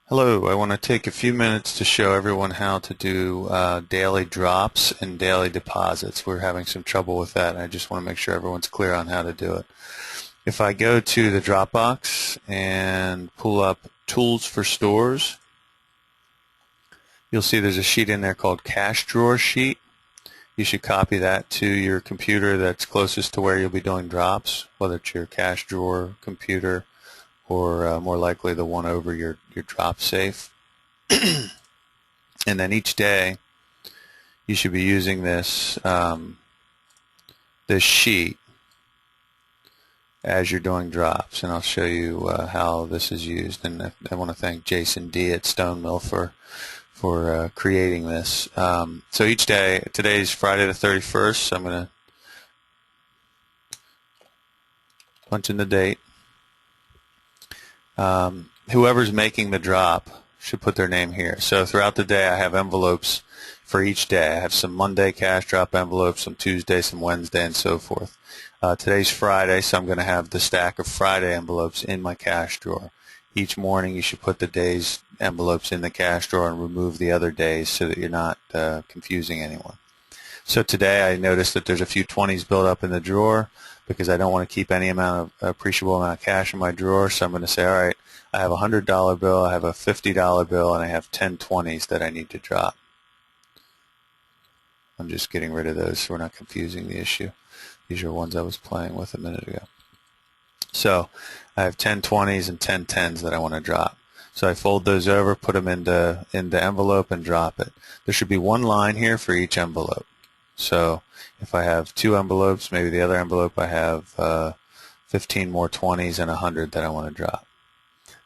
Hello, I want to take a few minutes to show everyone how to do daily drops and daily deposits. We're having some trouble with that, and I just want to make sure everyone's clear on how to do it. If I go to the Dropbox and pull up Tools for Stores, you'll see there's a sheet in there called Cash Drawer Sheet. You should copy that to your computer that's closest to where you'll be doing drops, whether it's your cash drawer computer or more likely the one over your drop safe. And then each day you should be using this this sheet as you're doing drops, and I'll show you how this is used. And I want to thank Jason D at Stone Mill for creating this. So each day, today's Friday the 31st, so I'm going to punch in the date. Whoever's making the drop should put their name here. So throughout the day I have envelopes for each day. I have some Monday cash drop envelopes, some Tuesday, some Wednesday, and so forth. Today's Friday, so I'm going to have the stack of Friday envelopes in my cash drawer. Each morning you should put the day's envelopes in the cash drawer and remove the other days so that you're not confusing anyone. So today I noticed that there's a few 20s built up in the drawer because I don't want to keep any appreciable amount of cash in my drawer. So I'm going to say, all right, I have a $100 bill, I have a $50 bill, and I have 10 20s that I need to drop. I'm just getting rid of those so we're not confusing the issue. These are ones I was playing with a minute ago. So I have 10 20s and 10 10s that I want to drop. So I fold those over, put them in the envelope, and drop it. There should be one line here for each envelope. So if I have two envelopes, maybe the other envelope I have 15 more 20s and 100 that I want to drop.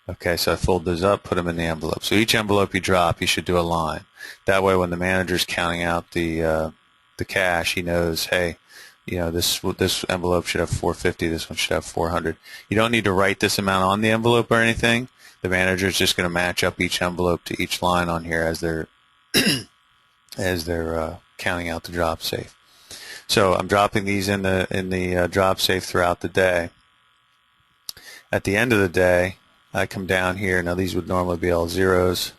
Okay, so I fold those up, put them in the envelope. So each envelope you drop, you should do a line. That way when the manager's counting out the cash, he knows, hey, you know, this envelope should have 450, this one should have 400. You don't need to write this amount on the envelope or anything. The manager is just going to match up each envelope to each line on here as they're counting out the drop safe. So I'm dropping these in the drop safe throughout the day. At the end of the day, I come down here. Now these would normally be all zeros.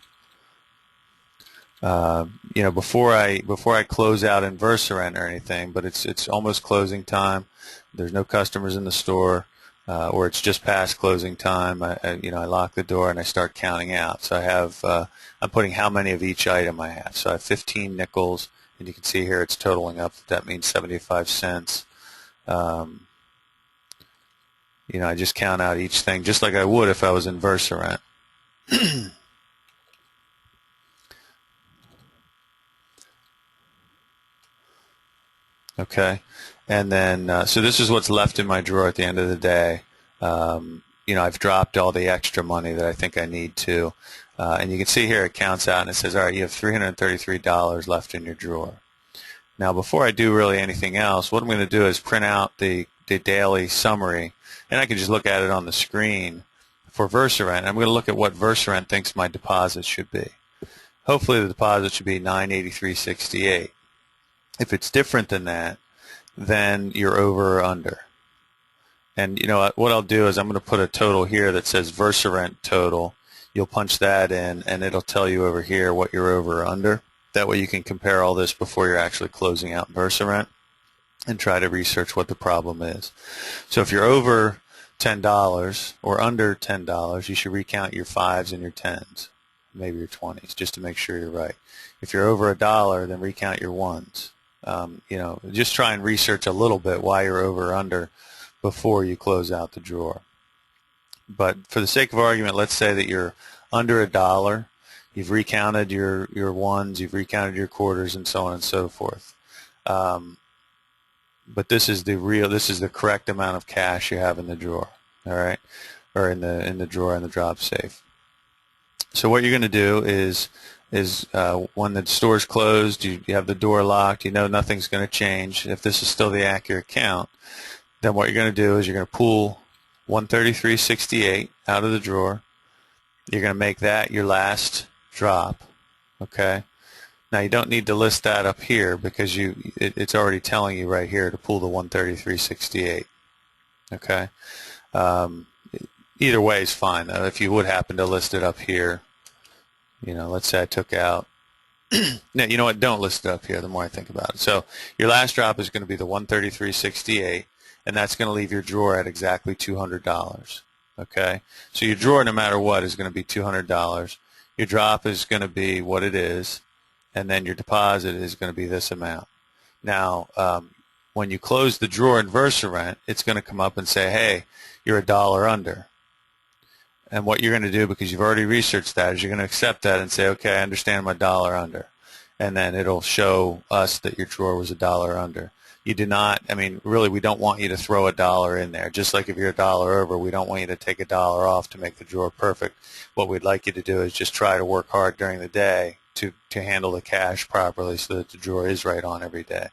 You know, before I close out in Versa-Rent or anything, but it's almost closing time. There's no customers in the store, or it's just past closing time. I lock the door and I start counting out. So I have I'm putting how many of each item I have. So I have 15 nickels, and you can see here it's totaling up. That means 75 cents. You know, I just count out each thing just like I would if I was in Versa-Rent. Okay, and then so this is what's left in my drawer at the end of the day. You know, I've dropped all the extra money that I think I need to, and you can see here it counts out and it says, all right, you have $333 left in your drawer. Now, before I do really anything else, what I'm going to do is print out the daily summary, and I can just look at it on the screen for Versa-Rent. I'm going to look at what Versa-Rent thinks my deposit should be. Hopefully the deposit should be $983.68. If it's different than that, then you're over or under. And you know what I'll do is I'm going to put a total here that says Versa-Rent total. You'll punch that in, and it'll tell you over here what you're over or under. That way you can compare all this before you're actually closing out Versa-Rent and try to research what the problem is. So if you're over $10 or under $10, you should recount your 5s and your 10s, maybe your 20s, just to make sure you're right. If you're over $1, then recount your 1s. You know, just try and research a little bit why you're over or under before you close out the drawer. But for the sake of argument, let's say that you're under $1. You've recounted your 1s, you've recounted your quarters, and so on and so forth. But this is the correct amount of cash you have in the drawer, all right, or in the drawer in the drop safe. So what you're going to do is when the store's closed, you have the door locked, you know nothing's going to change. If this is still the accurate count, then what you're going to do is you're going to pull $133.68 out of the drawer. You're going to make that your last drop, okay? Now you don't need to list that up here because it's already telling you right here to pull the $133.68, okay? Either way is fine though. If you would happen to list it up here, let's say I took out, no, you know what, don't list it up here the more I think about it. So your last drop is going to be the 133.68, and that's going to leave your drawer at exactly $200. Okay? So your drawer, no matter what, is going to be $200. Your drop is going to be what it is, and then your deposit is going to be this amount. Now, when you close the drawer in Versa, it's going to come up and say, hey, you're a dollar under. And what you're going to do, because you've already researched that, is you're going to accept that and say, okay, I understand I'm a dollar under. And then it'll show us that your drawer was a dollar under. You do not, I mean, really, we don't want you to throw a dollar in there. Just like if you're a dollar over, we don't want you to take a dollar off to make the drawer perfect. What we'd like you to do is just try to work hard during the day to handle the cash properly so that the drawer is right on every day.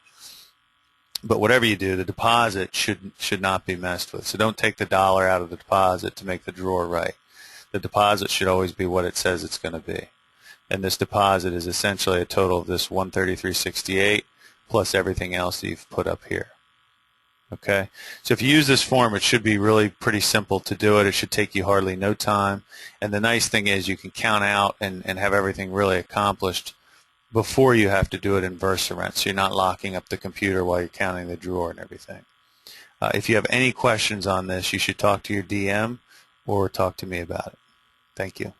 But whatever you do, the deposit should not be messed with. So don't take the dollar out of the deposit to make the drawer right. The deposit should always be what it says it's going to be. And this deposit is essentially a total of this 133.68 plus everything else that you've put up here. Okay? So if you use this form, it should be really pretty simple to do it. It should take you hardly no time. And the nice thing is you can count out and have everything really accomplished before you have to do it in Versa, so you're not locking up the computer while you're counting the drawer and everything. If you have any questions on this, you should talk to your DM or talk to me about it. Thank you.